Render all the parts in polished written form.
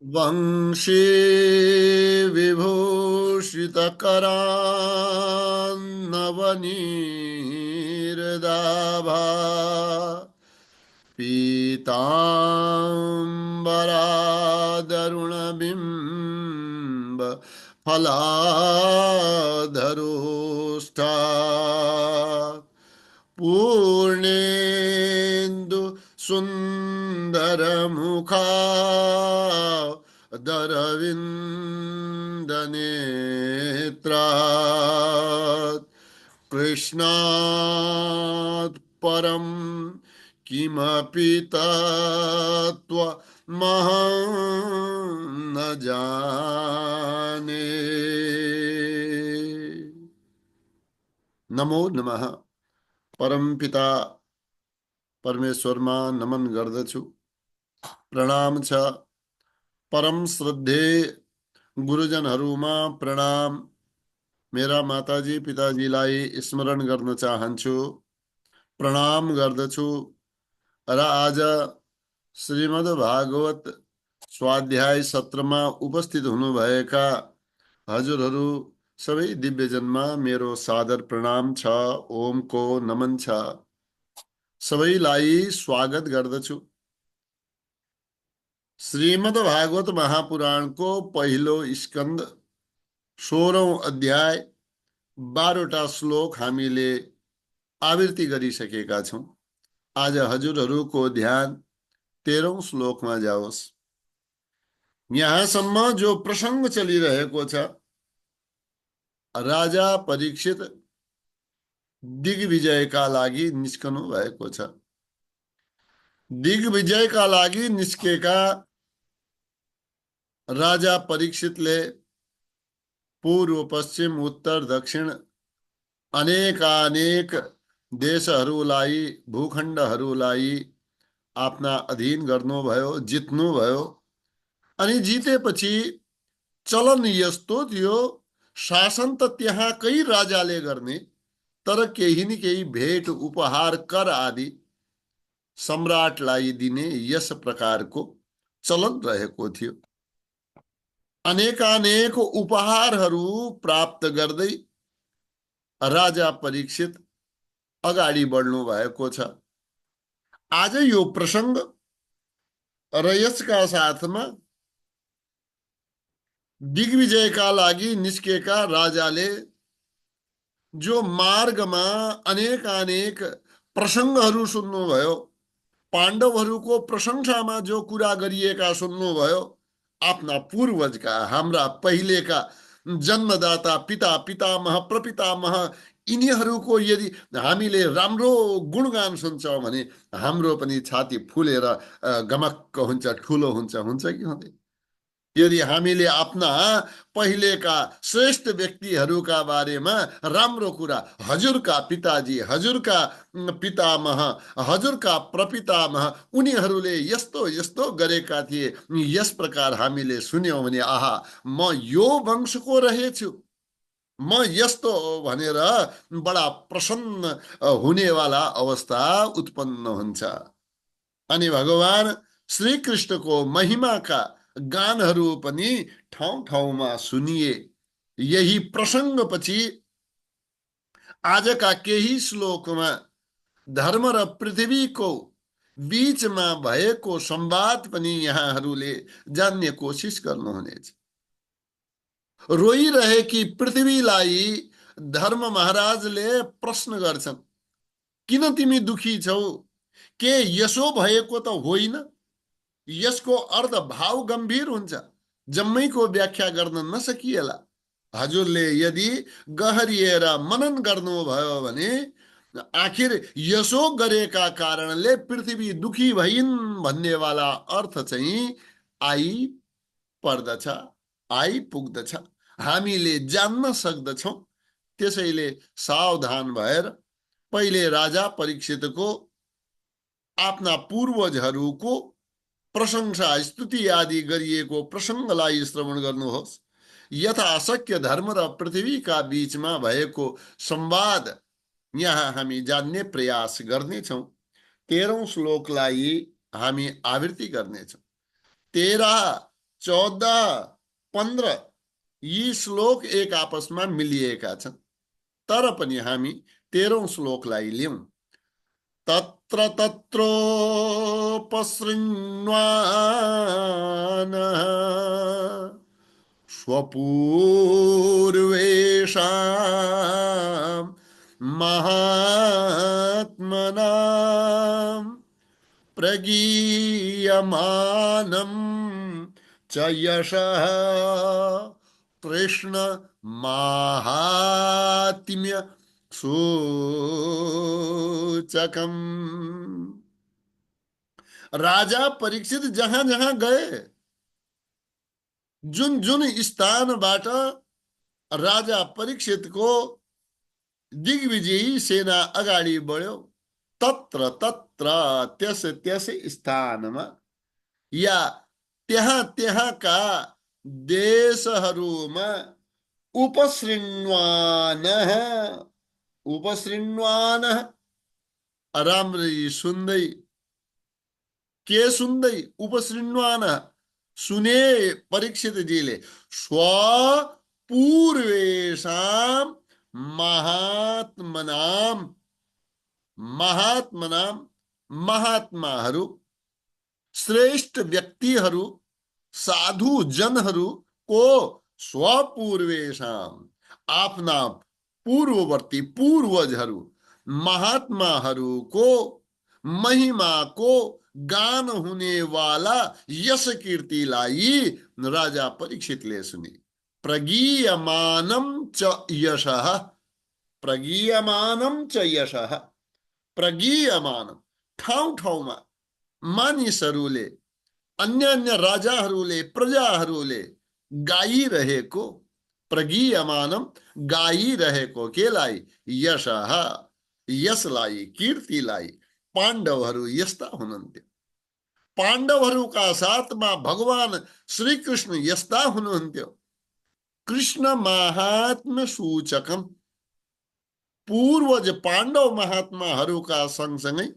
वंशी विभूषितकरान्नवनीरदाभा पीताम्बरादरुणबिम्ब फलाधरोष्ठात् पूर्णेन्दु सुन्दरमुखा दरविन्दनेत्रात् कृष्णात् परं किमपि तत्त्वमहं न जाने। नमो नमः। परमपिता परमेश्वरमा नमन गर्दछु। प्रणाम छ। परम श्रद्धेय गुरुजनहरूमा प्रणाम। मेरा माताजी पिताजीलाई स्मरण गर्न चाहन्छु, प्रणाम गर्दछु। र आज श्रीमद् भागवत स्वाध्याय सत्रमा उपस्थित हुनुभएका हजुरहरू सबै दिव्यजनमा मेरो सादर प्रणाम छ। ओमको नमन छ। सबैलाई स्वागत गर्दछु। श्रीमद् भागवत महापुराणको पहिलो स्कन्द 16औं अध्याय 12वटा श्लोक हामीले आवृत्ति गरिसकेका छौं। आज हजुरहरूको ध्यान 13औं श्लोकमा जाओस्। यहाँसम्म जो प्रसंग चलिरहेको छ, राजा परीक्षित दिग्विजयका लागि निस्कनु भएको छ। दिग्विजयका लागि निस्केका राजा परीक्षितले पूर्व पश्चिम उत्तर दक्षिण अनेकानेक देशहरूलाई भूखण्डहरूलाई आफ्ना अधीन गर्नुभयो, जित्नुभयो। अनि जितेपछि चलन यस्तो थियो, शासन त त्यहाँकै राजाले गर्ने, तर केही न केही भेट उपहार कर आदि सम्राटलाई दिने यस प्रकारको चलन रहेको थियो। अनेकानेक उपहारहरू प्राप्त गर्दै राजा परीक्षित अगाडि बढ्नु भएको छ। आज यो प्रसंग र यसका साथमा दिग्विजयका लागि निस्केका राजाले जो मार्गमा अनेकानेक प्रसंगहरू सुन्नुभयो, पाण्डवहरूको प्रशंसामा जो कुरा गरिएका सुन्नुभयो, आफ्ना पूर्वजका, हाम्रा पहिलेका जन्मदाता पिता पितामह प्रपितामह यिनीहरूको यदि हामीले राम्रो गुणगान सुन्छौं भने हाम्रो पनि छाती फुलेर गमक्क हुन्छ, ठुलो हुन्छ। हुन्छ कि हुँदैन? यदि हामीले आफ्ना पहिलेका श्रेष्ठ व्यक्तिहरूका बारेमा राम्रो कुरा, हजुरका पिताजी, हजुरका पितामह, हजुरका प्रपितामह उनीहरूले यस्तो यस्तो गरेका थिए, यस प्रकार हामीले सुन्यौं भने आहा, म यो वंशको रहेछु, म यस्तो भनेर बडा प्रसन्न हुनेवाला अवस्था उत्पन्न हुन्छ। अनि भगवान श्री कृष्णको महिमाका गानहरू पनि ठाउँ ठाउँमा सुनिए। यही प्रसंगपछि आजका केही श्लोकमा धर्म र पृथ्वीको बीचमा भएको संवाद पनि यहाँहरूले जान्ने कोसिस गर्नुहुनेछ। रोइरहेकी पृथ्वीलाई धर्म महाराजले प्रश्न गर्छन्, किन तिमी दुखी छौ? के यसो भएको त होइन? यसको अर्थ भाव गम्भीर हुन्छ, जम्मैको व्याख्या गर्न नसकिएला। हजुरले यदि गहरिएर मनन गर्नुभयो भने आखिर यसो गरेका कारणले पृथ्वी दुखी भइन् भन्नेवाला अर्थ चाहिँ आइपर्दछ, आइपुग्दछ, हामीले जान्न सक्दछौं। त्यसैले सावधान भएर पहिले राजा परीक्षितको आफ्ना पूर्वजहरूको प्रशंसा स्तुति आदि गरिएको प्रसंगलाई श्रवण गर्नुहोस्। यथाशक्य धर्म र पृथ्वीका बीचमा भएको संवाद यहाँ हामी जान्ने प्रयास गर्नेछौं। 13औं श्लोकलाई हामी आवृत्ति गर्नेछौं। 13 14, 15 यी श्लोक एक आपसमा मिलिएका छन्। तर पनि हामी 13औं श्लोकलाई लियौं। तत्र तत्रोपसृण्वानः स्वपूर्वेषां महात्मनां प्रगीयमानं च यशः कृष्ण माहात्म्य सूचकम्। राजा परीक्षित जहां जहां गए, जुन जुन स्थानबाट राजा परीक्षितको दिग्विजयी सेना अगाडि बढ्यो, तत्र तत्र त्यस त्यस स्थानमा या त्यहाँ त्यहाँका देशहरूमा उपसृण्वानः, उपसृण्वानः राम्ररी सुन्दै, के सुन्दै? उपसृण्वानः सुने परीक्षितजीले, स्वपूर्वेषां महात्मनां, महात्मनां महात्माहरू, श्रेष्ठ व्यक्तिहरू, साधु जनहरूको स्वपूर्वेषां आफ्ना पूर्ववर्ती पूर्वजहरू महात्माहरूको महिमाको गान हुने वाला यश कीर्तिलाई राजा परीक्षितले सुने। प्रगीयमानं च यशः, प्रगीयमानं च यशः, प्रगीयमानं ठाउँ ठाउँमा मानिसहरूले, अन्य अन्य राजाहरूले, प्रजाहरूले गाइरहेको, प्रगीयमानं गाइरहेको केलाई? यशः, यसलाई, कीर्तिलाई। पाण्डवहरू यस्ता हुनुहुन्थ्यो। पाण्डवहरूका साथमा भगवान श्री कृष्ण यस्ता हुनुहुन्थ्यो। कृष्ण महात्म्य सूचकम, पूर्वज पाण्डव महात्माहरूका सँगसँगै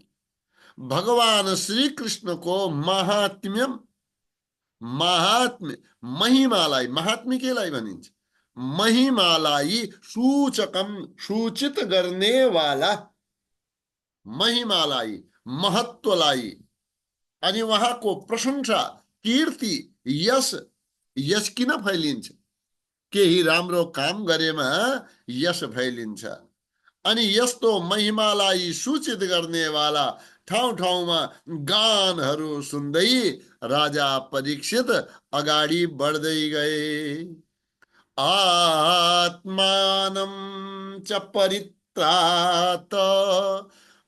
भगवान श्री कृष्णको महात्म्य, महात्म्य महिमालाई, महात्म्य केलाई भनिन्छ? महिमालाई सूचकम, सूचित गर्नेवाला, महिमालाई, महत्वलाई, अनि उहाँको प्रशंसा, कीर्ति, यश। यश किन फैलिन्छ? केही राम्रो काम गरेमा यश फैलिन्छ। अनि यस्तो महिमालाई सूचित गर्नेवाला ठाउँ ठाउँमा गानहरू सुन्दै राजा परीक्षित अगाडि बढ्दै गए। आत्मानं च परित्रात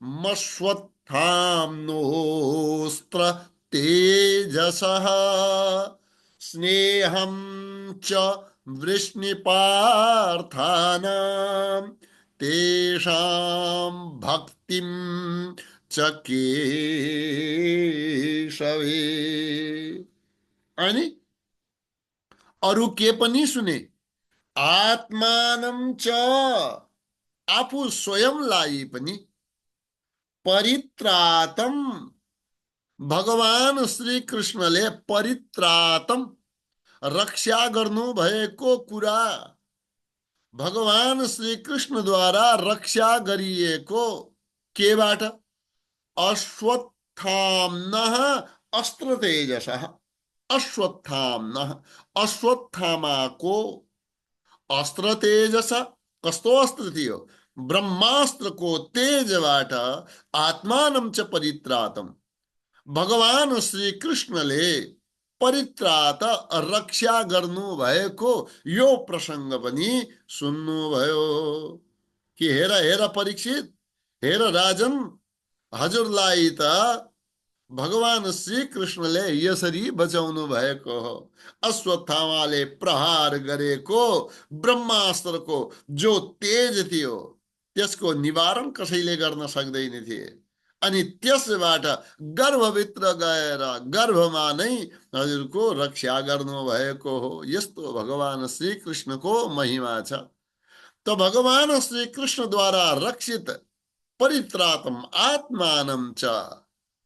मश्वत्थाम्नोऽस्त्र तेजसः स्नेहं च वृष्णिपार्थानां तेषां भक्तिं च केशवे। अनि अरु के पनि सुने? आत्मानं च, आफू स्वयंलाई पनि, परित्रातम, भगवान श्री कृष्णले परित्रातम रक्षा गर्नु भएको कुरा, भगवान श्री कृष्णद्वारा रक्षा गरिएको केबाट? अश्वत्थाम्नः अस्त्र तेजसः, अश्वत्थाम्नः, अश्वत्थामाको अस्त्र तेजस। कस्तो अस्त्र थियो? ब्रह्मास्त्रको तेजबाट आत्मानं च परित्रातम, भगवान श्री कृष्णले परित्रात रक्षा गर्नु भएको यो प्रसंग पनि सुन्नुभयो कि हेर हेर परीक्षित, हेर राजन, हजुरलाई त भगवान श्री कृष्णले यसरी बचाउनु भएको हो। अश्वत्थामाले प्रहार गरेको ब्रह्मास्त्रको जो तेज थियो त्यसको निवारण कसैले गर्न सक्दैन थिए। अनि त्यसबाट गर्भभित्र गएर गर्भमा नै हजुरको रक्षा गर्नु भएको हो। यस्तो भगवान श्री कृष्णको महिमा छ। त भगवान श्री कृष्णद्वारा रक्षित परित्रातम आत्मानं च,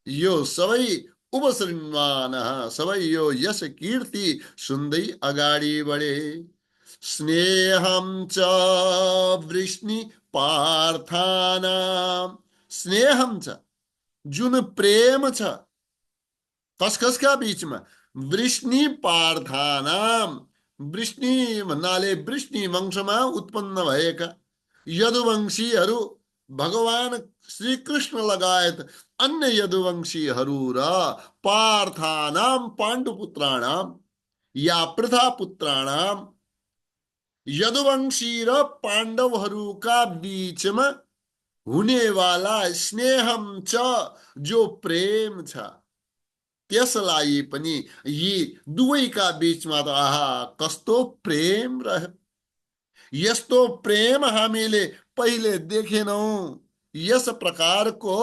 यो सबै उपसृण्वान सबै यो यस कीर्ति सुन्दै अगाडि बढे। स्नेहम च वृष्णि पार्थानाम, स्नेहम छ जुन प्रेम छ कसकसका बीचमा, वृष्णि पार्थानाम, वृष्णि भन्नाले वृष्णि वंशमा उत्पन्न भएका यदुवंशीहरू, भगवान श्री कृष्ण लगायत अन्य यदुवंशीहरू र पार्थानाम पाण्डुपुत्राणाम या पृथापुत्राणाम, यदुवंशी र पाण्डवहरूका बीचमा हुनेवाला स्नेहम च, जो प्रेम छ, त्यसलाई पनि यी दुवैका बीचमा त आहा कस्तो प्रेम रह्यो। यस्तो प्रेम हामीले पहिले देखेनौं। यस प्रकारको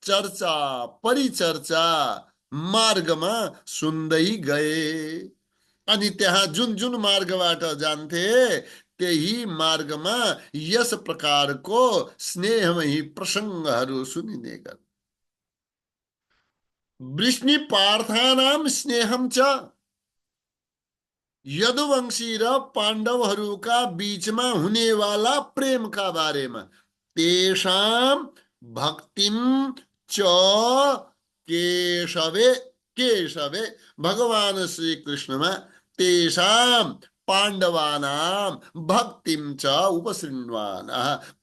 चर्चा परिचर्चा मार्गमा सुन्दै गए। अनि त्यहाँ जुन जुन मार्गबाट जान्थे त्यही मार्गमा यस प्रकारको स्नेहमयी प्रसङ्गहरू सुनिने गरे। वृष्णि पार्थानाम स्नेहम च, यदुवंशी र पाण्डवहरूका बीचमा हुनेवाला प्रेमका बारेमा, तेषाम भक्तिम च केशवे, केशवे भगवान श्री कृष्णमा, तेषाम पाण्डवानाम भक्तिम च उपसृण्वान,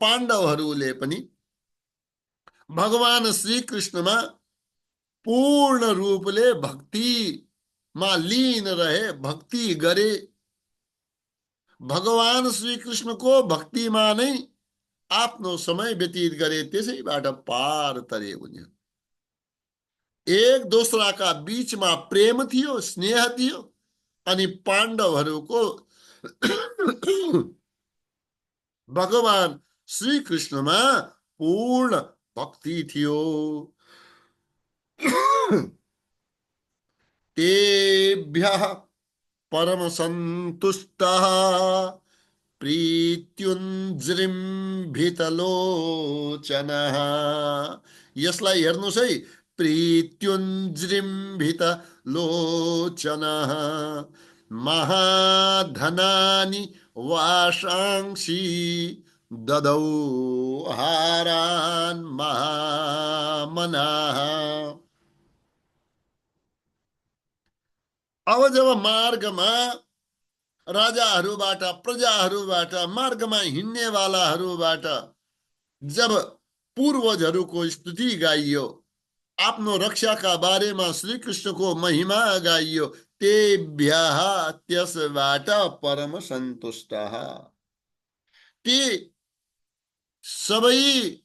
पाण्डवहरूले पनि भगवान श्री कृष्णमा पूर्ण रूपले भक्तिमा लीन रहे, भक्ति गरे। भगवान श्री कृष्णको भक्तिमा नै आफ्नो समय व्यतीत गरे, त्यसैबाट पार तरे उनीहरू। एक दोस्राका बीचमा प्रेम थियो, स्नेह थियो, अनि पाण्डवहरूको भगवान श्री कृष्णमा पूर्ण भक्ति थियो। तेभ्यः परम सन्तुष्टः प्रीत्युञ्जृम्भितलोचनः, यसलाई हेर्नुहोस् है, प्रीत्युञ्जृम्भितलोचनः महाधनानि वाशांसि ददौ हारान् महामनाः। अब जब मार्गमा राजाहरूबाट, प्रजाहरूबाट, मार्गमा हिँड्नेवालाहरूबाट जब पूर्वजहरूको स्तुति गाइयो, आफ्नो रक्षाका बारेमा श्री कृष्णको महिमा गाइयो, तेभ्यः त्यसबाट परम सन्तुष्टः, ती सबै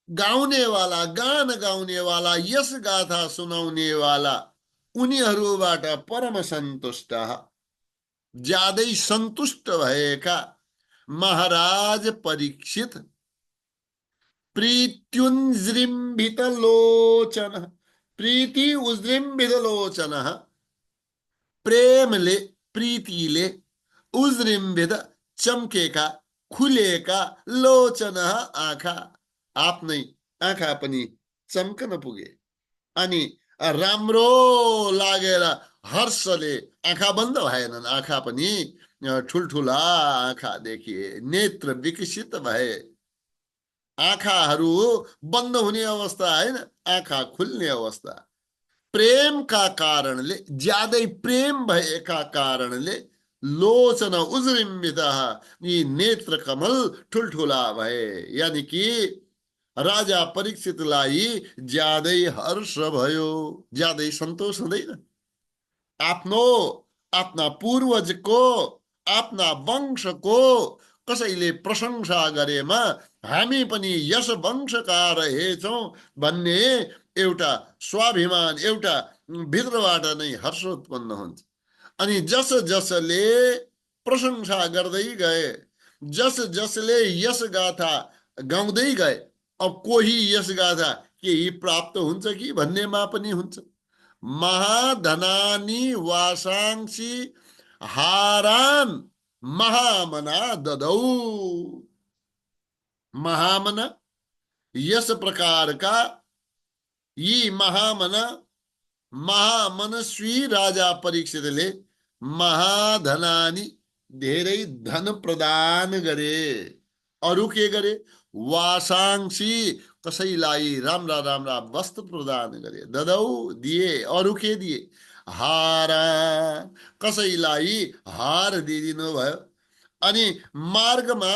गाउनेवाला, गान गाउनेवाला, यस गाथा सुनाउनेवाला उनीहरूबाट परम सन्तुष्ट, ज्यादै सन्तुष्ट भएका महाराज परीक्षित, प्रीत्युञ्जृम्भित लोचन, प्रीति उज्रिम्भित लोचन, प्रेमले, प्रीतिले, उज्रिम्भित चम्केका, खुलेका, लोचन आँखा, आफ्नै आँखा पनि चम्कन पुगे अनि राम्रो लागेर हर्षले आँखा बन्द भएनन्, आँखा पनि ठुल्ठुला आँखा देखिए, नेत्र विकसित भए। आँखाहरू बन्द हुने अवस्था हैन, आँखा खुल्ने अवस्था। प्रेमका कारणले, ज्यादै प्रेम भएका कारणले लोचन उज्रिम्भितः, यी नेत्र कमल ठुल्ठुला भए, यानी कि राजा परीक्षितलाई ज्यादै हर्ष भयो, ज्यादै सन्तोष हुँदैन। आफ्नो, आफ्ना पूर्वजको, आफ्ना वंशको कसैले प्रशंसा गरेमा हामी पनि यस वंशका रहेछौँ भन्ने एउटा स्वाभिमान, एउटा भित्रबाट नै हर्ष उत्पन्न हुन्छ। अनि जस जसले प्रशंसा गर्दै गए, जस जसले यस गाथा गाउँदै गए, अब कोही यस गाथा केही प्राप्त हुन्छ कि भन्नेमा पनि हुन्छ। महाधनानि वासांसि हारान् महामना ददौ, महामना, यस प्रकार का यी महामना महामनस्वी राजा परीक्षितले महाधनानी धेरै धन प्रदान गरे। अरू के गरे? वासांसी कसैलाई राम्रा राम्रा वस्त्र प्रदान गरे। ददौ दिए। अरू के दिए? हारा कसैलाई हार दिइदिनु भयो। अनि मार्गमा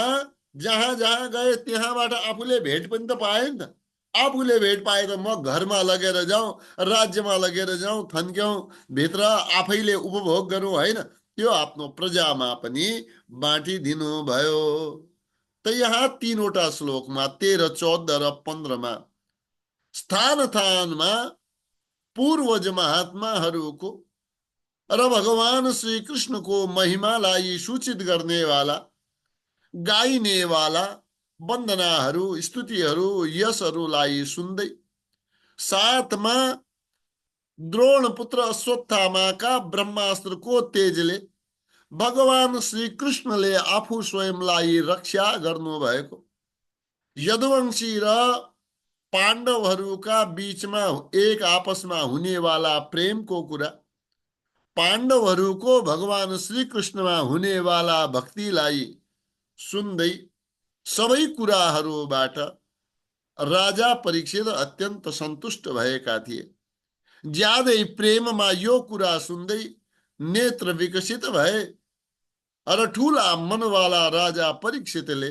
जहाँ जहाँ गए त्यहाँबाट आफूले भेट पनि त पाए नि त। आफूले भेट पाए त म घरमा लगेर जाउँ, राज्यमा लगेर जाउँ, थन्क्यौँ भित्र आफैले उपभोग गरौँ होइन, त्यो आफ्नो प्रजामा पनि बाँटिदिनु भयो। त यहाँ तीनवटा श्लोकमा 13, 14 र 15मा स्थान स्थानमा पूर्वज महात्माहरूको र भगवान श्री कृष्णको महिमालाई सूचित गर्नेवाला, गाइनेवाला वन्दनाहरू, स्तुतिहरू, यशहरूलाई सुन्दै साथमा द्रोण पुत्र अश्वत्थामाका ब्रह्मास्त्रको तेजले भगवान श्री कृष्णले आफू स्वयंलाई रक्षा गर्नुभएको, यदुवंशी र पाण्डवहरूका बीचमा एक आपसमा हुनेवाला प्रेमको कुरा, पाण्डवहरूको भगवान श्री कृष्णमा हुनेवाला भक्तिलाई सुन्दै सबै कुराहरूबाट राजा परीक्षित अत्यन्त सन्तुष्ट भएका थिए। ज्यादै प्रेममा यो कुरा सुन्दै नेत्र विकसित भए र ठूला मनवाला राजा परीक्षितले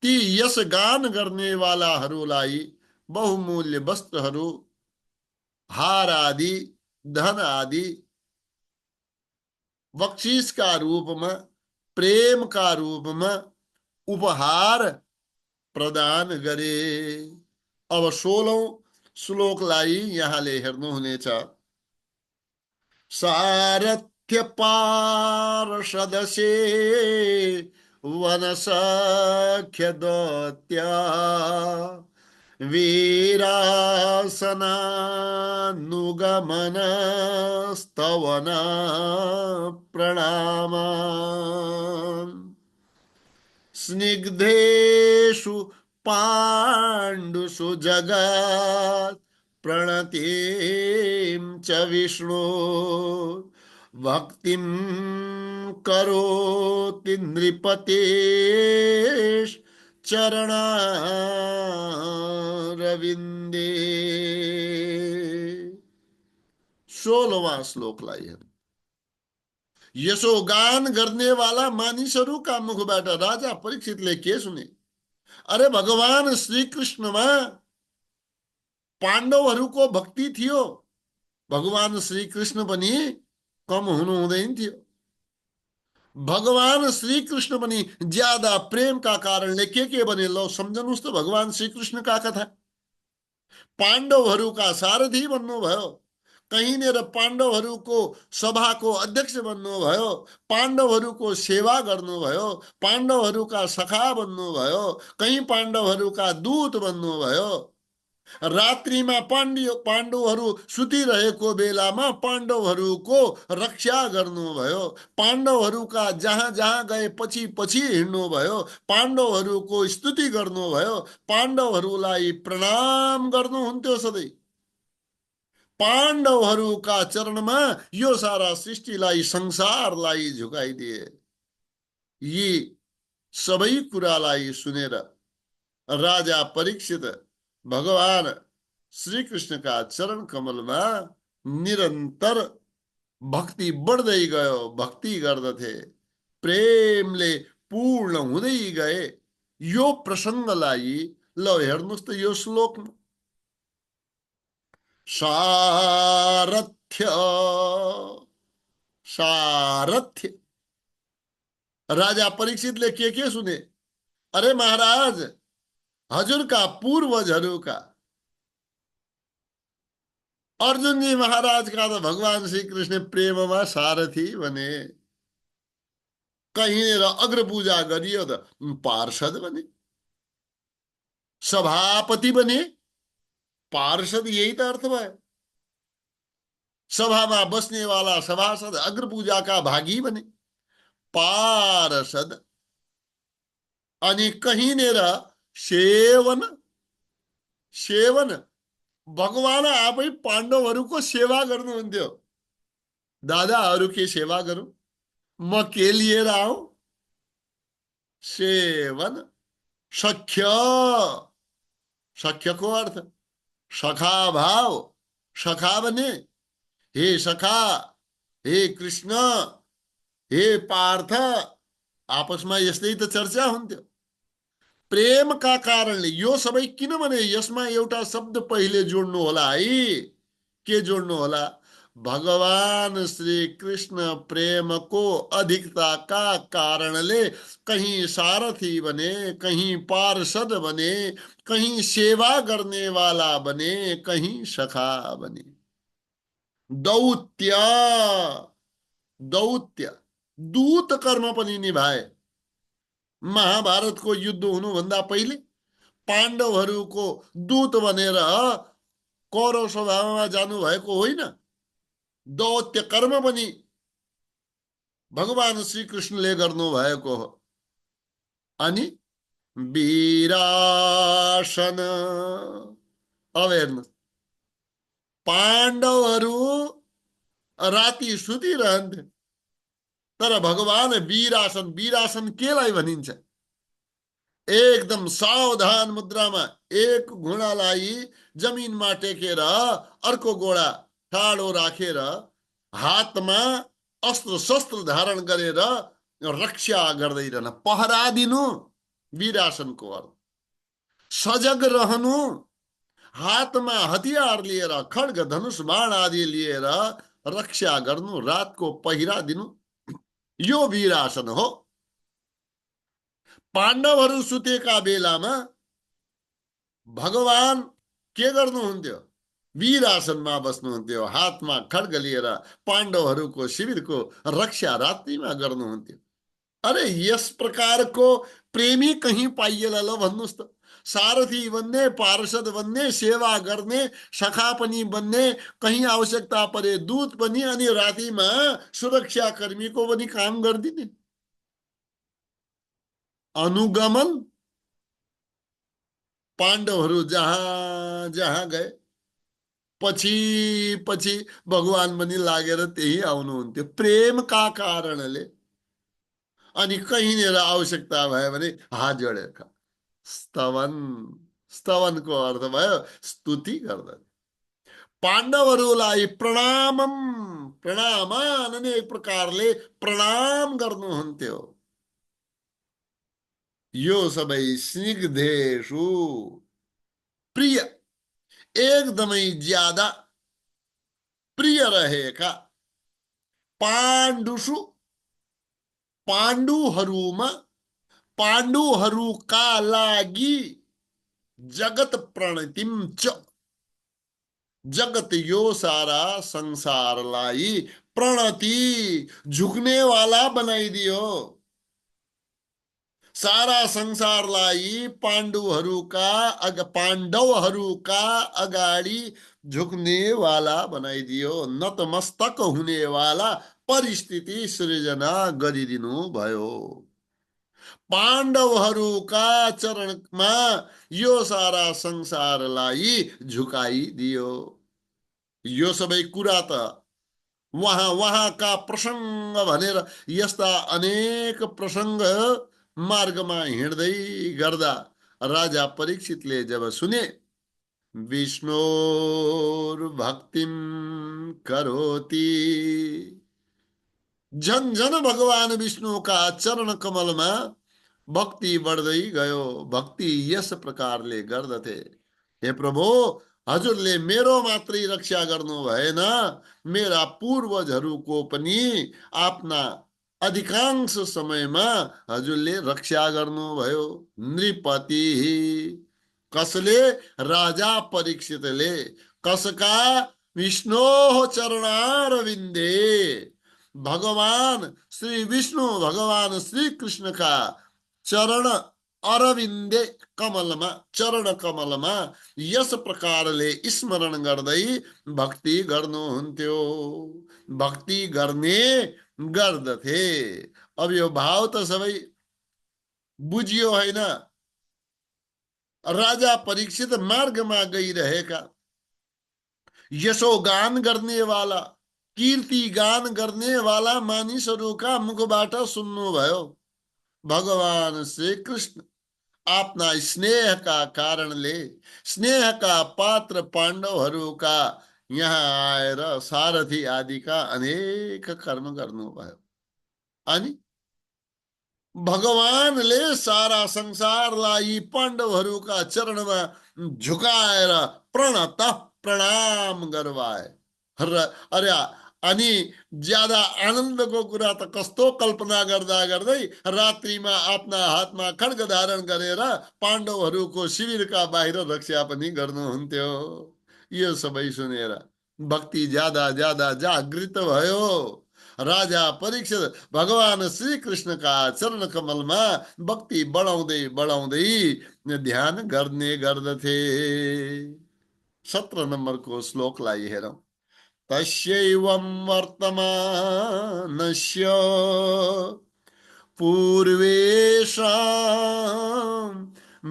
ती यस गान गर्नेवालाहरूलाई बहुमूल्य वस्त्रहरू, हार आदि, धन आदि बख्शीसका रूपमा, प्रेमका रूपमा उपहार प्रदान गरे। अब 16औं श्लोकलाई यहाँले हेर्नुहुनेछ। सारथ्य पार्षदसे वनसख्य दत्या वीरासनानुगमन स्तवन प्रणामान् स्निग्धेषु पाण्डुषु जगत् प्रणतिं च विष्णु भक्तिं करोति नृपतेश्चरणारविन्दे। 16वां श्लोकलाई हेर्नु। यशोगान गर्ने वाला मानिसहरूका मुखबाट राजा परीक्षितले के सुने? अरे भगवान श्री कृष्णमा पाण्डवहरूको भक्ति थियो, भगवान श्री कृष्ण पनि कम हुनु हुँदैन थियो। भगवान श्री कृष्ण पनि ज्यादा प्रेमका कारणले के भने ल सम्झनुस् त भगवान श्री कृष्णका कथा। पाण्डवहरूका सारथी बन्नुभयो, कहीँनिर पाण्डवहरूको सभाको अध्यक्ष बन्नुभयो, पाण्डवहरूको सेवा गर्नुभयो, पाण्डवहरूका सखा बन्नुभयो, कहीँ पाण्डवहरूका दूत बन्नुभयो। रात्रिमा पाण्डवहरू सुतिरहेको बेलामा पाण्डवहरूको रक्षा गर्नुभयो, पाण्डवहरूका जहाँ जहाँ गए पछि पछि हिँड्नुभयो, पाण्डवहरूको स्तुति गर्नुभयो, पाण्डवहरूलाई प्रणाम गर्नुहुन्थ्यो सधैँ। पाण्डवहरूका चरणमा यो सारा सृष्टिलाई, संसारलाई झुकाइदिए। यी सबै कुरालाई सुनेर राजा परीक्षित भगवान श्री कृष्णका चरण कमलमा निरन्तर भक्ति बढ्दै गयो, भक्ति गर्दथे, प्रेमले पूर्ण हुँदै गए। यो प्रसङ्गलाई ल हेर्नुस् त यो श्लोकमा। सारथ्य सारथ्य राजा परीक्षितले के सुने? अरे महाराज, हजुरका पूर्वजहरूका अर्जुनजी महाराजका त भगवान श्री कृष्ण प्रेममा सारथी बने, कहीँनिर अग्रपूजा गरियो त पार्षद बने, सभापति बने। पार्षद यही त अर्थ भयो। सभामा बस्नेवाला सभासद, अग्रपूजाका भागी बने पार्षद। अनि कहीँनिर सेवन सेवन भगवान आफै पाण्डवहरूको सेवा गर्नुहुन्थ्यो। दादाहरू के सेवा गरौँ, म के लिएर आऊ, सेवन। सख्य, सख्यको अर्थ सखा भाव। सखा भने हे सखा, हे कृष्ण, हे पार्थ, आपसमा यस्तै त चर्चा हुन्थ्यो। प्रेमका कारणले यो सबै, किनभने यसमा एउटा शब्द पहिले जोड्नु होला है। के जोड्नु होला? भगवान श्री कृष्ण प्रेमको अधिकताका कारणले कहीं सारथी बने, कहीं पार्षद बने, कहीं सेवा गर्ने वाला बने, कहीं सखा बने। दौत्य, दौत्य, दूत कर्म पनि निभाए। महाभारतको युद्ध हुनुभन्दा पहिले पाण्डवहरूको दूत बनेर कौरव सभामा जानुभएको होइन, दौत्य कर्म पनि भगवान श्री कृष्णले गर्नुभएको हो। अनि वीरासन, अब हेर्नुहोस्, पाण्डवहरू राति सुतिरहन्थे, तर भगवान वीरासन, वीरासन केलाई भनिन्छ? एकदम सावधान मुद्रामा एक घुँडालाई जमिनमा टेकेर अर्को घोडा ठाडो राखेर हातमा अस्त्र शस्त्र धारण गरेर रक्षा गर्दै रहन, पहरा दिनु वीरासनको अर्थ। सजग रहनु, हातमा हतियार लिएर खड्ग धनुष बाण आदि लिएर रक्षा गर्नु, रातको पहिरा दिनु, यो वीरासन हो। पाण्डवहरू सुतेका बेलामा भगवान के गर्नुहुन्थ्यो? वीरासनमा बस्नुहुन्थ्यो, हातमा खड्ग लिएर पाण्डवहरूको शिविरको रक्षा रात्रिमा गर्नुहुन्थ्यो। अरे यस प्रकारको प्रेमी कहीं पाइएला ल भन्नुहोस् त? सारथी बन्ने, पार्षद बन्ने, सेवा गर्ने, सखा पनि बन्ने, कहीं आवश्यकता परे दूत पनि, अनि रातिमा सुरक्षा कर्मीको पनि काम गरिदिने। अनुगमन, पाण्डवहरू जहाँ जहाँ गए पछि पछि भगवान पनि लागेर त्यही आउनुहुन्थ्यो प्रेमका कारणले। अनि कहीँनिर आवश्यकता भयो भने हात जोडेर स्तवन, स्तवनको अर्थ भयो स्तुति गर्दा। पाण्डवहरूलाई प्रणामम, प्रणामान अनि एक प्रकारले प्रणाम गर्नुहुन्थ्यो। यो सबै स्निग्धेषु, प्रिय, एकदमै ज्यादा प्रिय रहेका, पाण्डुषु, पाण्डुहरूमा, पाण्डुहरूका लागि, जगत प्रणतिम च, जगत यो सारा संसारलाई प्रणति, झुक्ने वाला बनाइदियो। सारा संसारलाई पाण्डवहरूका अगाडि झुक्ने वाला बनाइदियो, नतमस्तक हुने वाला परिस्थिति सृजना गरिदिनु भयो। पाण्डवहरूका चरणमा यो सारा संसारलाई झुकाइदियो। यो सबै कुरा त उहाँका प्रसंग भनेर यस्ता अनेक प्रसंग मार्गमा हिँड्दै गर्दा राजा परीक्षितले जब सुने, विष्णुर भक्तिम करोति, झन झन भगवान विष्णुका चरण कमलमा भक्ति बढ्दै गयो। भक्ति यस प्रकारले गर्दथे, हे प्रभु, हजुरले मेरो मात्रै रक्षा गर्नु भएन, मेरा पूर्वजहरूको पनि आफ्ना अधिकांश समयमा हजुरले रक्षा गर्नुभयो। नृपति, कसले? राजा परीक्षितले। कसका? विष्णु चरणारविन्दे, भगवान श्री विष्णु, भगवान श्री कृष्ण का चरण अरविन्दे, कमलमा, चरण कमलमा यस प्रकारले स्मरण गर्दै भक्ति गर्नुहुन्थ्यो। भक्ति गर्ने गर्दथे। अब यो भाव त सबै बुझियो होइन? राजा परीक्षित मार्गमा गइरहेका यशोगान गर्ने वाला, कीर्ति गान गर्ने वाला मानिसहरूका मुखबाट सुन्नुभयो भगवान श्री कृष्ण आफ्ना स्नेहका कारणले स्नेहका पात्र पाण्डवहरूका यहाँ आएर सारथी आदिका अनेक कर्म गर्नुभयो। अनि भगवानले सारा संसारलाई पाण्डवहरूका चरणमा झुकाएर प्रणत प्रणाम गरवाए। अरे अनि ज्यादा आनन्दको कुरा त कस्तो कल्पना गर्दा गर्दै रात्रिमा आफ्ना हातमा खड्ग धारण गरेर पाण्डवहरूको शिविरका बाहिर रक्षा पनि गर्नुहुन्थ्यो। यो सबै सुनेर भक्ति ज्यादा ज्यादा जागृत भयो। राजा परीक्षित भगवान श्री कृष्णका चरण कमलमा भक्ति बढाउँदै बढाउँदै ध्यान गर्ने गर्दथे। 17 नम्बरको श्लोकलाई हेरौं। तस्यैवं वर्तमानस्य पूर्वेषां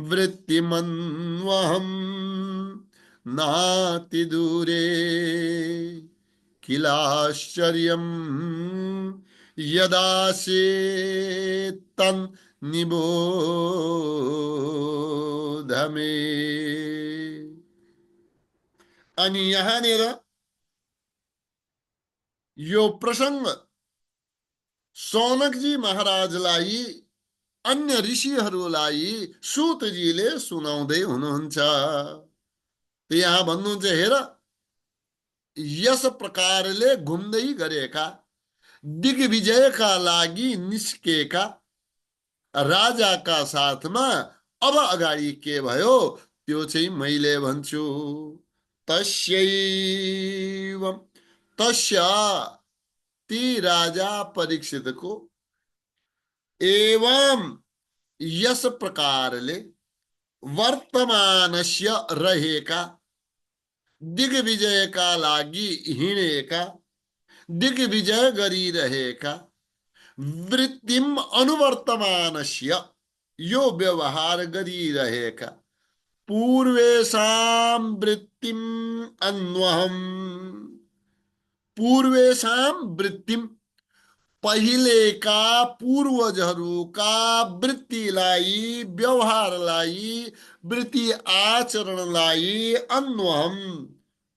वृत्तिमन्वहं नातिदूरे किलाश्चर्यं यदासेत्तं निबोध मे। अनि यहाँनिर यो प्रसंग सौनकजी महाराजलाई अन्य ऋषिहरूलाई सूतजीले सुनाउँदै हुनुहुन्छ। त यहाँ भन्नुहुन्छ, हेर यस प्रकारले घुम्दै गरेका दिग्विजयका लागि निस्केका राजाका साथमा अब अगाडि के भयो त्यो चाहिँ मैले भन्छु। तस्यैवं, तस्य ती राजा परीक्षितको, एवं यस प्रकारले वर्तमानस्य रहेका दिग्विजयका लागि हिँडेका दिग्विजय गरिरहेका वृत्तिम अनुवर्तमानस्य यो व्यवहार गरिरहेका पूर्वेशां वृत्तिम अन्वहम्। पूर्वेशां वृत्तिम पहिलेका पूर्वजहरूका वृत्तिलाई व्यवहारलाई वृत्ति आचरणलाई अन्वहम्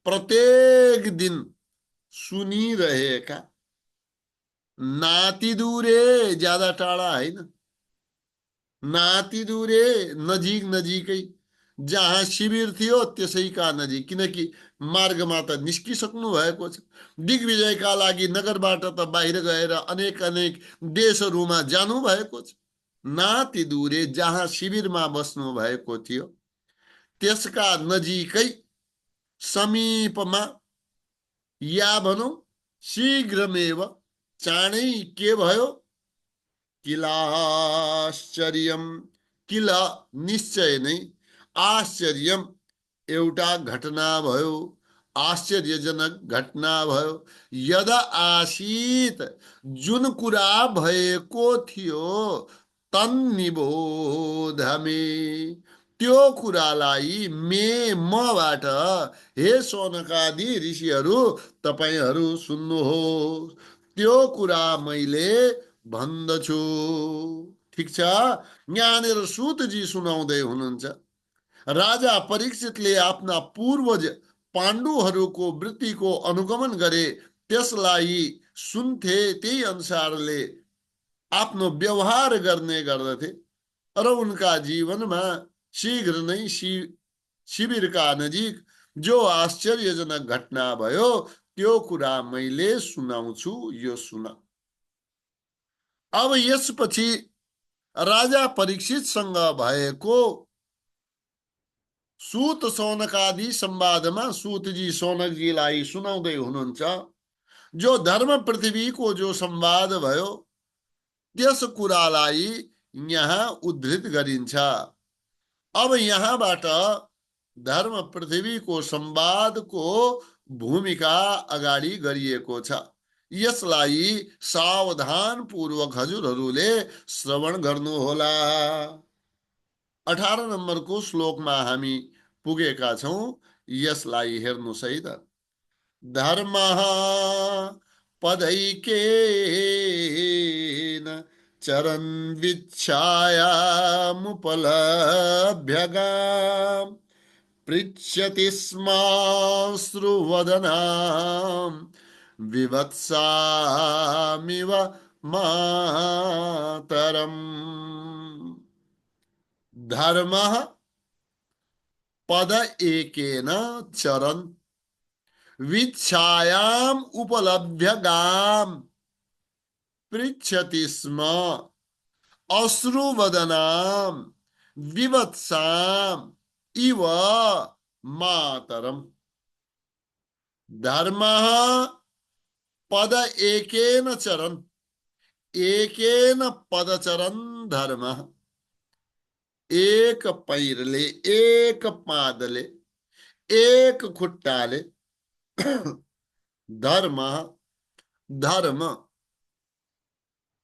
प्रत्येक दिन सुनिरहेका। नाति दूरे ज्यादा टाढा होइन, नाति दूरे नजिक नजिकै, जहाँ शिविर थियो त्यसैका नजिक, किनकि मार्गमा त निस्किसक्नु भएको छ। दिग्विजयका लागि नगरबाट त बाहिर गएर अनेक अनेक देशहरूमा जानु भएको छ। नाति दूरे जहाँ शिविरमा बस्नु भएको थियो त्यसका नजिकै समीपमा, या भनौं शीघ्रमेव चाँडै के भयो, किलाश्चर्यम, किला निश्चय नै, आश्चर्यम एउटा घटना भयो, आश्चर्यजनक घटना भयो। यदा आसीत जुन कुरा भएको थियो तन्निबोध मे, त्यो कुरालाई मबाट हे सौनकादि ऋषिहरू तपाईहरू सुन्नुहोस्, त्यो कुरा मैले भन्दछु। ठिक छ। यहाँनिर सूतजी सुनाउँदै हुनुहुन्छ, राजा परीक्षितले आफ्ना पूर्वज पाण्डुहरूको वृत्तिको अनुगमन गरे, त्यसलाई सुन्थे, त्यही अनुसारले आफ्नो व्यवहार गर्ने गर्दथे र उनका जीवनमा शीघ्र नै शिविरका नजिक जो आश्चर्यजनक घटना भयो त्यो कुरा मैले सुनाउँछु, यो सुन। अब यसपछि राजा परीक्षितसँग भएको सूत सौनकादि संवादमा सूतजी सौनकजीलाई सुनाउँदै हुनुहुन्छ, जो धर्म पृथ्वीको जो संवाद भयो त्यस कुरालाई यहाँ उद्धृत गरिन्छ। अब यहाँबाट धर्म पृथ्वीको संवादको भूमिका अगाडि गरिएको छ। यसलाई सावधान पूर्वक हजुरहरूले श्रवण गर्नुहोला। 18 नम्बरको श्लोकमा हामी पुगेका छौं, यसलाई हेर्नुहोस् है त। धर्मः पदैकेन चरन् विच्छायामुपलभ्य पृच्छति स्माश्रुवदनां विवत्सामिव मातरम्। धर्मः पद एकेन चरन् विच्छायाम उपलभ्य गाम पृच्छति स्म अश्रुवदनाम विवत्साम इव मातरम। धर्मः पद एकेन चरन्, एकेन पदचरन् धर्मः, एक पैरले, एक पादले, एक खुट्टाले धर्म धर्म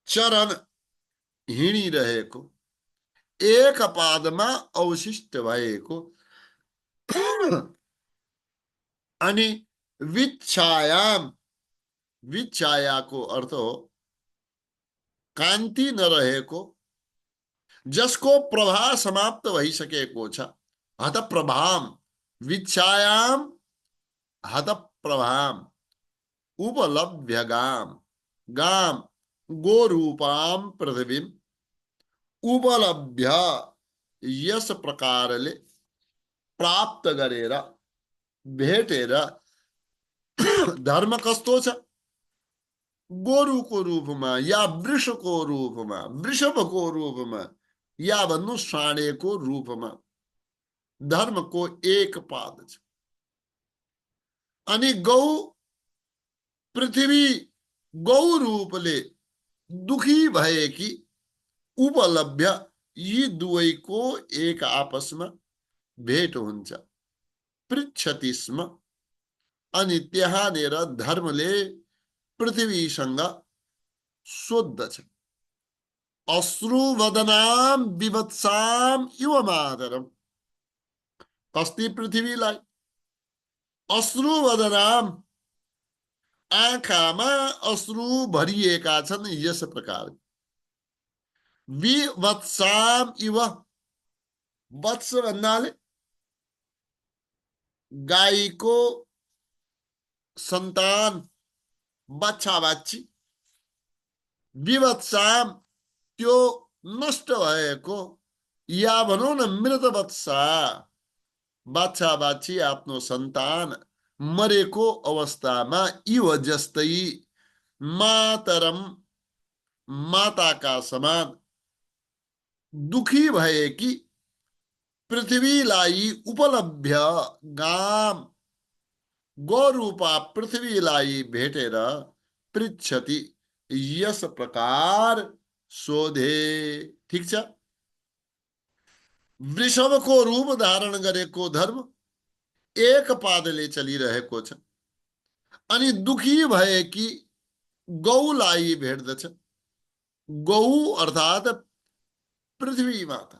चरण हिँडिरहेको, एक पादमा अवशिष्ट भएको अनि विच्छायाम, विच्छायाको अर्थ हो कान्ति नरहेको, जसको प्रभा समाप्त भइसकेको छ। हतप्रभाम, विच्छायाम हतप्रभाम उपलभ्य गाम, गाम गोरूपाम पृथ्वीम उपलभ्य यस प्रकारले प्राप्त गरेर भेटेर। धर्म कस्तो छ? गोरुको रूपमा या वृषको रूपमा, वृषभको रूपमा या भन्नु साँडेको रूपमा धर्मको एक पाद छ। अनि गौ पृथ्वी गौ रूपले दुखी भएकी उपलभ्य, यी दुवैको एक आपसमा भेट हुन्छ। पृच्छति स्म, अनि त्यहाँनेर धर्मले पृथ्वीसँग सोद्धछ। अश्रुवदनाम विवत्साम इव मातरम। कस्ती पृथ्वीलाई अश्रुवदनाम, आँखामा अश्रु भरिएका छन् यस प्रकार। विवत्साम इव, वत्स भन्नाले गाईको सन्तान, बच्चा बाच्छी। विवत्साम त्यो नष्ट भएको, या भनौँ न मृत वत्सा, बाछा बाछी आफ्नो सन्तान मरेको अवस्थामा इव जस्तै मातरम माताका समान दुखी भएकी पृथ्वीलाई उपलभ्य गाम गोरूपा पृथ्वीलाई भेटेर पृच्छति यस प्रकार सोधे। ठीक छ। वृषभको रूप धारण गरेको धर्म एक पादले चलिरहेको छ अनि दुखी भएकी गौलाई भेट्दछ। गौ अर्थात पृथ्वी माता,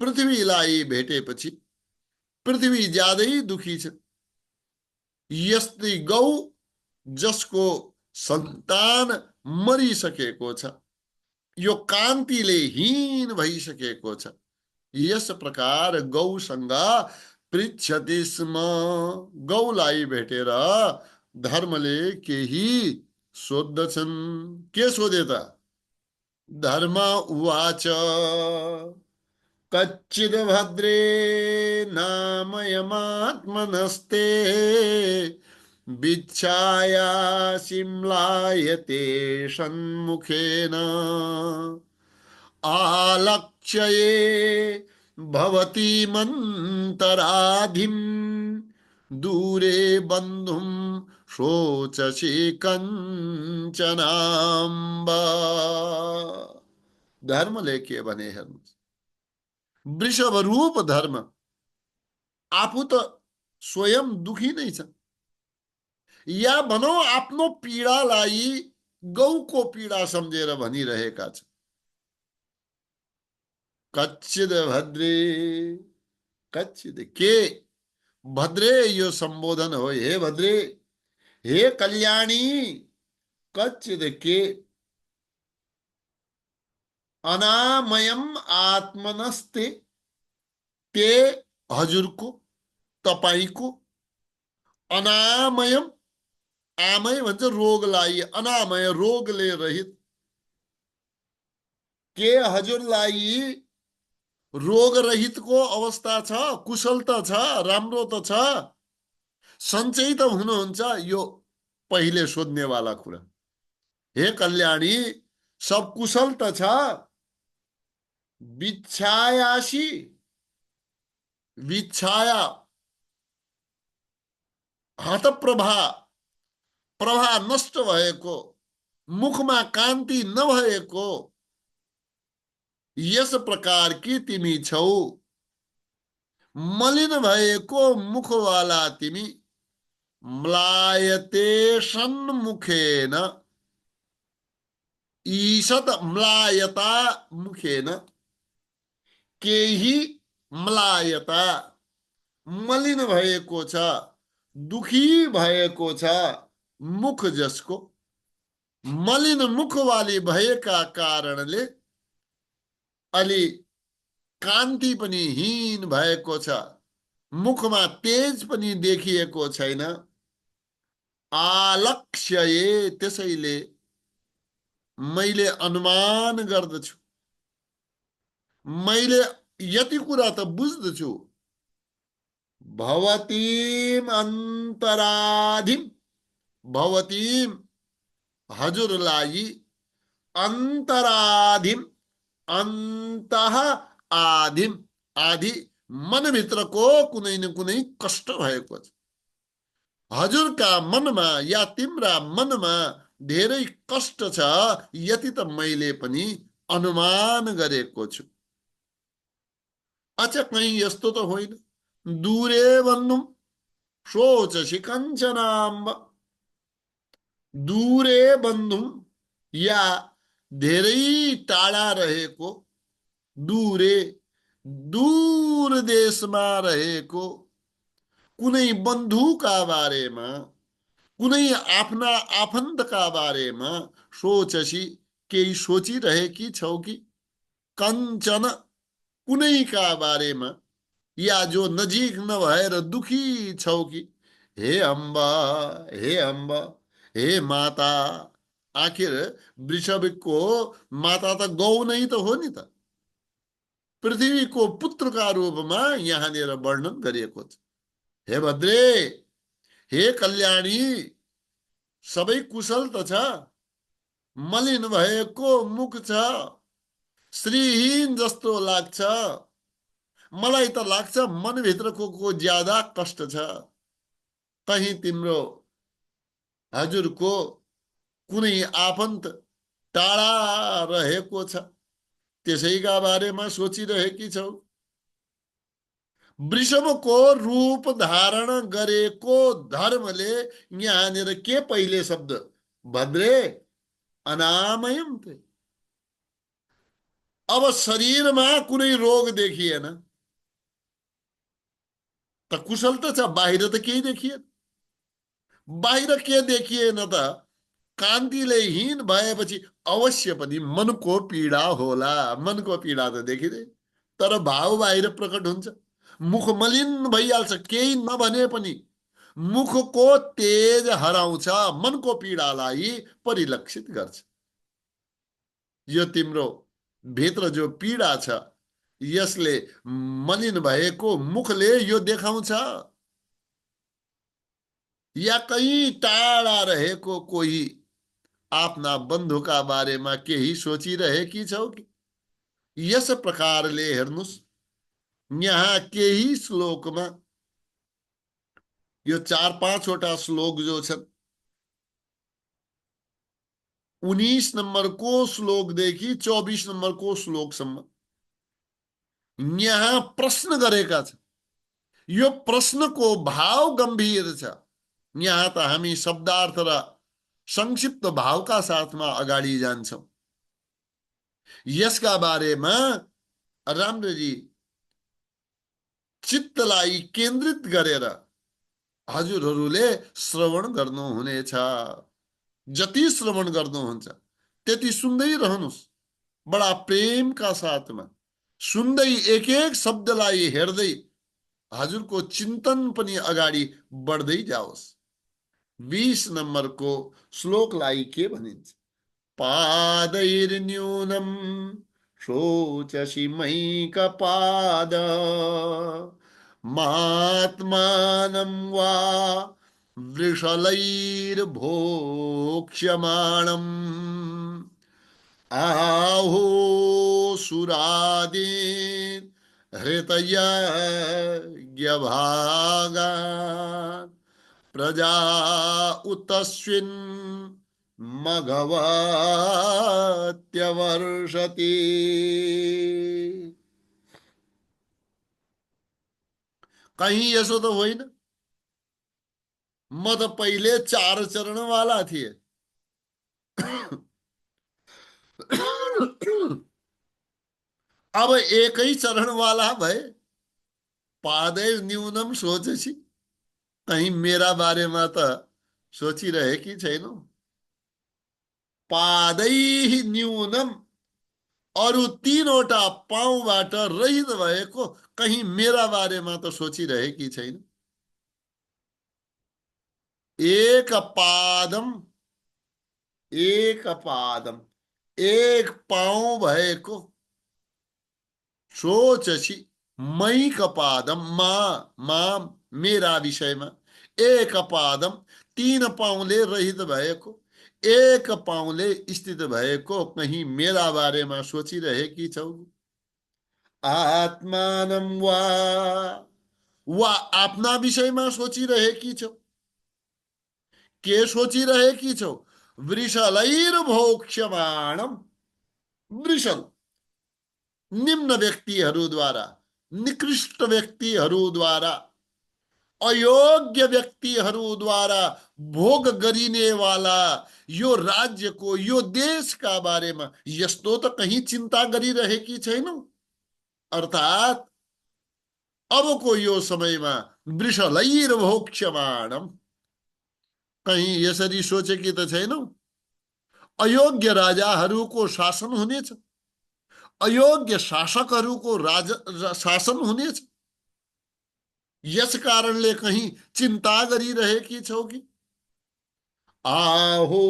पृथ्वीलाई भेटेपछि पृथ्वी ज्यादै दुखी छ। यस्तै गौ जसको सन्तान मरिसकेको छ, यो कान्तिले हीन भइसकेको छ, यस प्रकार गौसँग पृच्छति स्म। गौलाई भेटेर धर्मले केही सोद्धछन्। के सोधे त? धर्म उवाच कच्चिद् भद्रे नामयमात्मनस्ते विच्छाया सिम्लायते षण्मुखेन आलक्ष्ये भवती मंतराधिम दूरे बंधुम शोचसि कंचनाम्बा। धर्म लेके भने हेर्नुहोस्, वृषभ रूप धर्म आफू त स्वयं दुखी नै छ, या भनौं आफ्नो पीडालाई गौको पीडा सम्झेर भनिरहेका छ। कच्चिद भद्रे, कच्चिद के भद्रे, यो सम्बोधन हो। हे भद्रे, हे कल्याणी कच्चिद के अनामयम आत्मनस्ते, ते हजुरको, तपाईँको अनामयम, आमय भन्छ रोगलाई, अनामय रोगले रहित, के हजुरलाई रोग रहितको अवस्था छ, कुशल त छ, राम्रो त छ, सन्चै त हुनुहुन्छ, यो पहिले सोध्नेवाला कुरा। हे कल्याणी सब कुशल त छ, विच्छायासी, विच्छाया हतप्रभा, प्रभा नष्ट भएको, मुखमा कान्ति नभएको यस प्रकारकी तिमी छौ। मलिन भएको मुखवाला तिमी, म्लायते सन्मुखेन, ईषद म्लायता मुखेन, केही म्लायता, मलिन भएको छ, दुखी भएको छ मुख जसको, मलिन मुखवाली भएका कारणले अलि कान्ति पनि हीन भएको छ, मुखमा तेज पनि देखिएको छैन। आलक्ष्ये, त्यसैले मैले अनुमान गर्दछु, मैले यति कुरा त बुझ्दछु, भवतीम अन्तराधिम, भवतीम हजुरलाई, अन्तराधिम, अन्तः आधिम, आधि मनभित्रको कुनै न कुनै कष्ट भएको छ। हजुरका मनमा या तिम्रा मनमा धेरै कष्ट छ, यति त मैले पनि अनुमान गरेको छु। अच्छा, कहीं यस्तो त होइन, दूरे बन्धुम शोचसी कञ्चनाम्ब, दूरे बन्धुम या धेरै टाढा रहेको, दूरे दूर देशमा रहेको कुनै बन्धुका बारेमा, कुनै आफ्ना आफन्तका बारेमा सोचसी, केही सोचिरहेकी छौ कि, कञ्चन कुनैका बारेमा, या जो नजिक नभएर दुखी छौ कि। हे अम्बा, हे अम्बा, हे माता, आखिर वृषभको माता त गौ नै त हो नि त, पृथ्वीको पुत्रका रूपमा यहाँनिर वर्णन गरिएको छ। हे भद्रे, हे कल्याणी, सबै कुशल त छ, मलिन भएको मुख छ, श्रीहीन जस्तो लाग्छ, मलाई त लाग्छ मनभित्रको को ज्यादा कष्ट छ, कहीं तिम्रो हजुरको कुनै आफन्त टाढा रहेको छ, त्यसैका बारेमा सोचिरहेकी छौ। वृषभको रूप धारण गरेको धर्मले यहाँनिर के पहिले शब्द, भद्रे अनामयम थे। अब शरीरमा कुनै रोग देखिएन त कुशल त छ, बाहिर त केही देखिएन। बाहिर के देखिएन त, कान्तिले हीन भएपछि अवश्य पनि मनको पीडा होला। मनको पीडा त देखिँदैन, तर भाव बाहिर प्रकट हुन्छ। मुख मलिन भइहाल्छ, केही नभने पनि मुखको तेज हराउँछ, मनको पीडालाई परिलक्षित गर्छ। यो तिम्रो भित्र जो पीडा छ, यसले मलिन भएको मुखले यो देखाउँछ। या कहीँ टाढा रहेको कोही आफ्ना बन्धुका बारेमा केही सोचिरहेकी छौ कि। यस प्रकारले हेर्नुस्, यहाँ केही श्लोकमा यो 4-5 श्लोक जो छन्, 19 नम्बरको श्लोकदेखि 24 नम्बरको श्लोकसम्म यहाँ प्रश्न गरेका छन्। यो प्रश्नको भाव गम्भीर छ। यहाँ त हामी शब्दार्थ र संक्षिप्त भावका साथमा अगाडि जान्छौं। यसका बारेमा राम्ररी चित्तलाई केन्द्रित गरेर हजुरहरूले श्रवण गर्नुहुनेछ। जति श्रवण गर्नुहुन्छ त्यति सुन्दै रहनुहोस्, बडा प्रेमका साथमा सुन्दै एक एक शब्दलाई हेर्दै हजुरको चिन्तन पनि अगाडि बढ्दै जाओस्। 20 नम्बरको श्लोकलाई के भनिन्छ? पादैर्न्यूनं शोचसि मयिकपाद मात्मानं वा वृषलैर्भोक्ष्यमाणम् आहो सुरादीन् हृतयज्ञभागान् प्रजा उतस्विन् मघवत्यवर्षति। कहीं यसो त होइन? म त पहिले 4 चरणवाला थिए। अब एकै चरणवाला भए। पादै न्यूनम सोचेसी, कहीं मेरा बारेमा त सोचिरहेकी छैनौ? पादै न्यूनम, अरू 3वटा पाउबाट रहित भएको, कहीं मेरा बारेमा त सोचिरहेकी छैन? एक पादम, एक पादम, एक पाउ भएको सोचसी मयिक पादम, माम मेरा विषयमा, एक पादम 3 पाउले रहित भएको, एक पाउले स्थित भएको, कहीं मेरा बारेमा सोचिरहेकी छौ? आत्मानं वा आफ्ना विषयमा सोचिरहेकी छौ? के सोचिरहेकी छौ? वृषलैर्भोक्ष्यमाणम, वृषल निम्न व्यक्तिहरूद्वारा, निकृष्ट व्यक्तिहरूद्वारा, अयोग्य व्यक्तिहरूद्वारा भोग गरिने वाला यो राज्यको, यो देशका बारेमा यस्तो त कहीं चिन्ता गरिरहेकी छैनौ? अर्थात् अबको यो समयमा वृषलैर्भोक्ष्यमाणम, कहीं यसरी सोचेकी त छैनौ? अयोग्य राजाहरूको शासन हुनेछ, अयोग्य शासकहरूको शासन हुनेछ। यस कारणले कहीं चिन्ता गरिरहेकी छौ कि? आहो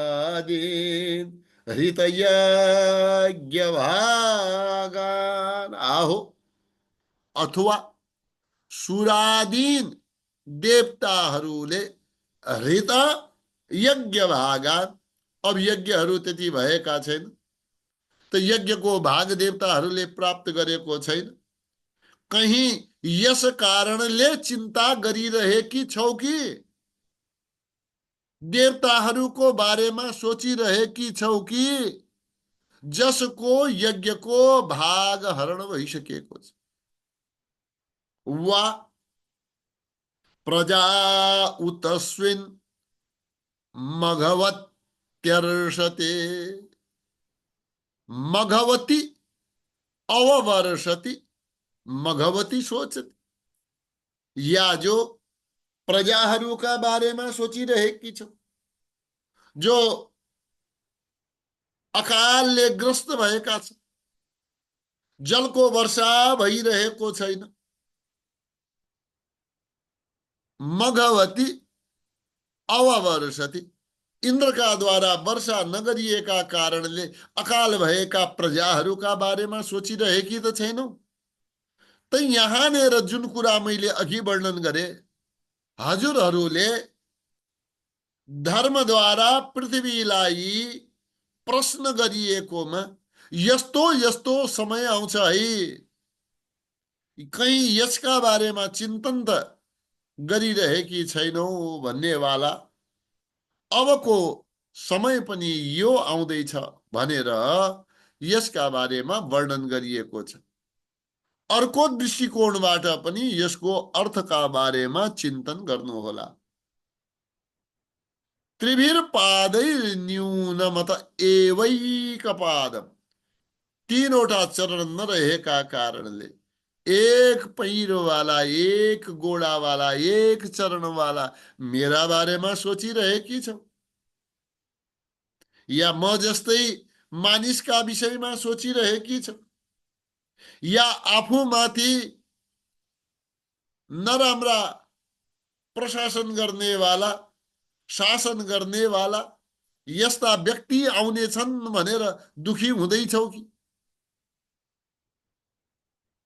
शूरादीन हृतयज्ञभागान, आहो अथवा सुरादीन देवताहरूले हृत यज्ञ भागान, अब यज्ञहरू त्यति भएका छैन, त यज्ञको भाग देवताहरूले प्राप्त गरेको छैन। कहीं यस कारणले चिन्ता गरिरहेकी छौ कि? देवताहरूको बारेमा सोचिरहेकी छौ कि? जसको यज्ञको भाग हरण भइसकेको छ। वा प्रजा उतस्विन मघवत्यर्षते, मघवती अववर्षति, मघवती सोचती, या जो प्रजाहरूका बारेमा सोचिरहेकी छौ, जो अकालले ग्रस्त भएका छन्, जलको वर्षा भइरहेको छैन, मघवती अववर्षति, इन्द्रका द्वारा वर्षा नगरिएका कारणले अकाल भएका प्रजाहरूका बारेमा सोचिरहेकी त छैनौ? त यहाँनिर जुन कुरा मैले अघि वर्णन गरे, हजुरहरूले धर्मद्वारा पृथ्वीलाई प्रश्न गरिएकोमा यस्तो यस्तो समय आउँछ है, कहीं यसका बारेमा चिन्तन त गरिरहेकी छैनौ भन्नेवाला अबको समय पनि यो आउँदैछ भनेर यसका बारेमा वर्णन गरिएको छ। अर्को दृष्टिकोणबाट पनि यसको अर्थका बारेमा चिन्तन गर्नुहोला। त्रिभिर्पादैर्न्यूनमत एवैकपादम, 3वटा चरण नरहेका कारणले एक पैरो वाला, एक गोडा वाला, एक चरण वाला मेरा बारेमा सोचिरहेकी छौ, या म जस्तै मानिसका विषयमा सोचिरहेकी छौ, या आफूमाथि नराम्रा प्रशासन गर्नेवाला, शासन गर्नेवाला यस्ता व्यक्ति आउनेछन् भनेर दुखी हुँदैछौ कि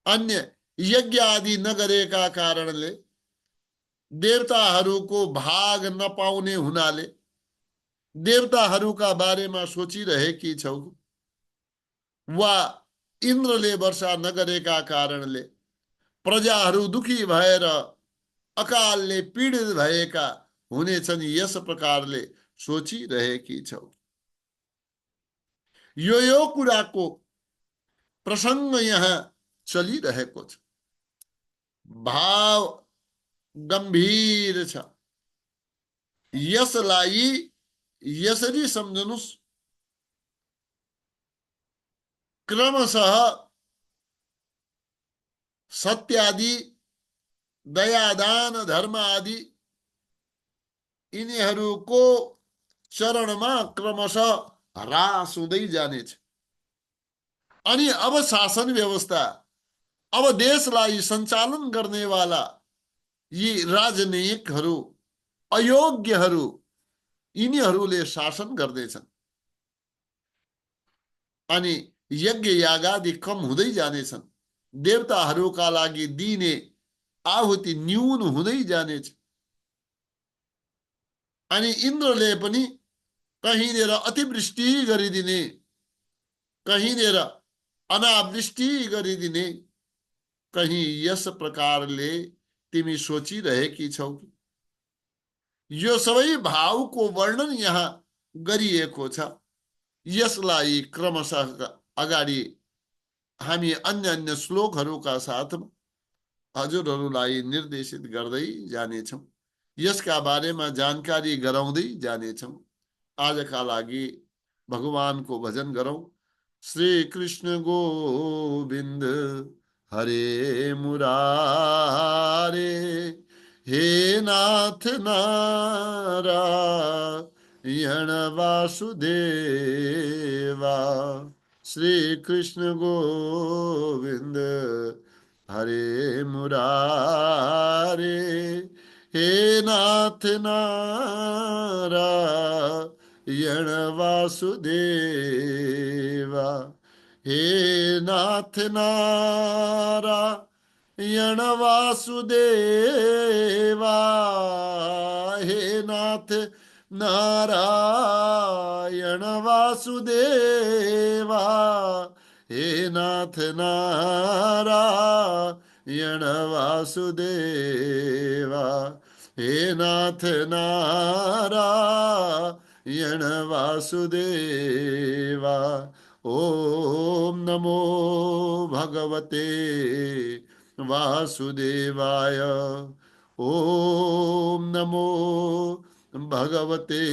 अन्य यज्ञ आदि नगरेका कारणले, देवताहरूको भाग नपाउने हुनाले देवताहरूका बारेमा सोचिरहेकी छौ, वा इन्द्रले वर्षा नगरेका कारणले प्रजाहरू दुखी भएर अकालले पीडित भएका हुनेछन्, यस प्रकारले सोचिरहेकी छौ। यो कुराको प्रसङ्ग यहाँ चलिरहेको छ। भाव गम्भीर छ। यसलाई यसरी सम्झनुस्, क्रमशः सत्यादि, दयादान, धर्म आदि यिनीहरूको चरणमा क्रमशः ह्रास हुँदै जानेछ। अनि अब शासन व्यवस्था, अब देशलाई सञ्चालन गर्नेवाला यी राजनयिकहरू, अयोग्यहरू, यिनीहरूले शासन गर्दैछन्। अनि यज्ञ यागादि कम हुँदै जानेछन्। देवताहरूका लागि दिने आहुति न्यून हुँदै जानेछ। अनि इन्द्रले पनि कहीँनिर अतिवृष्टि गरिदिने, कहीँनिर अनावृष्टि गरिदिने, कहीं यस प्रकारले तिमी सोचिरहेकी छौ। यो सबै भावको वर्णन यहाँ गरिएको छ। यसलाई क्रमशः अगाडि हामी अन्य अन्य श्लोकहरूका साथमा हजुरहरूलाई निर्देशित गर्दै जानेछौँ। यसका बारेमा जानकारी गराउँदै जानेछौँ। आजका लागि भगवानको भजन गरौँ। श्री कृष्ण गोविन्द हरे मुरारे, हे नाथ नारायण वासुदेवा। श्री कृष्ण गोविन्द हरे मुरारे, हे नाथ नारायण वासुदेवा। हे नाथ नारायण वासुदेवा। हे नाथ नारायण वासुदेवा। हे नाथ नारायण वासुदेवा। हे नाथ नारायण वासुदेवा। ओम नमो भगवते वासुदेवाय। ओम नमो भगवते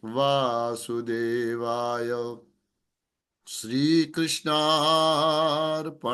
वासुदेवाय। श्री कृष्णार्पण।